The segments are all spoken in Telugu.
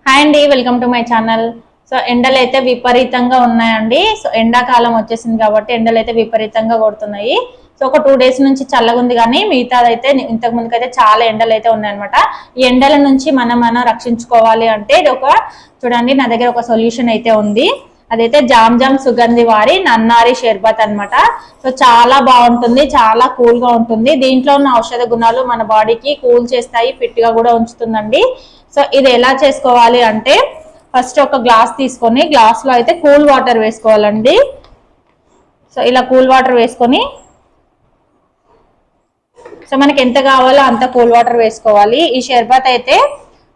హాయ్ అండి, welcome to my channel. So ఎండలు అయితే విపరీతంగా ఉన్నాయండి. సో ఎండాకాలం వచ్చేసింది కాబట్టి ఎండలు అయితే విపరీతంగా కొడుతున్నాయి. సో ఒక 2 days నుంచి చల్లగా ఉంది, కానీ మిగతాదైతే ఇంతకు ముందుకైతే చాలా ఎండలు అయితే ఉన్నాయన్నమాట. ఈ ఎండల నుంచి మనం రక్షించుకోవాలి అంటే చూడండి, నా దగ్గర ఒక సొల్యూషన్ అయితే ఉంది. అదైతే జామ్ సుగంధి వారి నన్నారి షర్బత్ అన్నమాట. సో చాలా బాగుంటుంది, చాలా కూల్ గా ఉంటుంది. దీంట్లో ఉన్న ఔషధ గుణాలు మన బాడీకి కూల్ చేస్తాయి, ఫిట్ గా కూడా ఉంచుతుందండి. సో ఇది ఎలా చేసుకోవాలి అంటే, ఫస్ట్ ఒక గ్లాస్ తీసుకొని గ్లాస్ లో అయితే కూల్ వాటర్ వేసుకోవాలండి. సో ఇలా కూల్ వాటర్ వేసుకొని, సో మనకి ఎంత కావాలో అంత కూల్ వాటర్ వేసుకోవాలి. ఈ షర్బత్ అయితే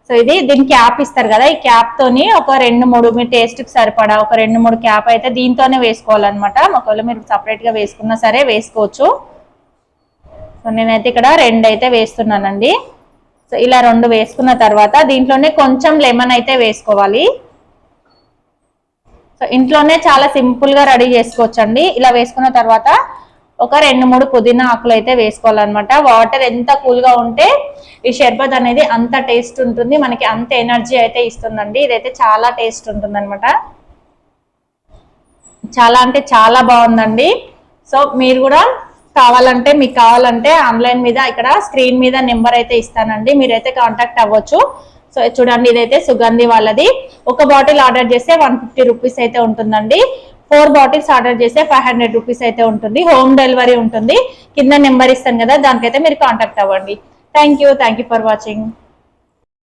సో దీని క్యాప్ ఇస్తారు కదా, ఈ క్యాప్ తోని ఒక 2-3 మీ టేస్ట్ కి సరిపడా ఒక 2-3 క్యాప్ అయితే దీంతోనే వేసుకోవాలన్నమాట. ఒకవేళ మీరు సపరేట్ గా వేసుకున్నా సరే వేసుకోవచ్చు. సో నేనైతే ఇక్కడ 2 అయితే వేస్తున్నానండి. సో ఇలా 2 వేసుకున్న తర్వాత దీంట్లోనే కొంచెం లెమన్ అయితే వేసుకోవాలి. సో ఇంట్లోనే చాలా సింపుల్ గా రెడీ చేసుకోవచ్చండి. ఇలా వేసుకున్న తర్వాత ఒక 2-3 పుదీనా ఆకులు అయితే వేసుకోవాలన్నమాట. వాటర్ ఎంత కూల్ గా ఉంటే ఈ షర్బత్ అనేది అంత టేస్ట్ ఉంటుంది, మనకి అంత ఎనర్జీ అయితే ఇస్తుందండి. ఇదైతే చాలా టేస్ట్ ఉంటుంది అనమాట. చాలా అంటే చాలా బాగుందండి. సో మీరు కూడా మీకు కావాలంటే ఆన్లైన్ మీద ఇక్కడ స్క్రీన్ మీద నెంబర్ అయితే ఇస్తానండి, మీరైతే కాంటాక్ట్ అవ్వచ్చు. సో చూడండి, ఇదైతే సుగంధి వాళ్ళది. ఒక బాటిల్ ఆర్డర్ చేస్తే 150 రూపీస్ అయితే ఉంటుందండి. 4 బాటిల్స్ ఆర్డర్ చేస్తే 500 రూపీస్ అయితే ఉంటుంది. హోమ్ డెలివరీ ఉంటుంది. కింద నెంబర్ ఇస్తాను కదా, దానికైతే మీరు కాంటాక్ట్ అవ్వండి. Thank you for watching.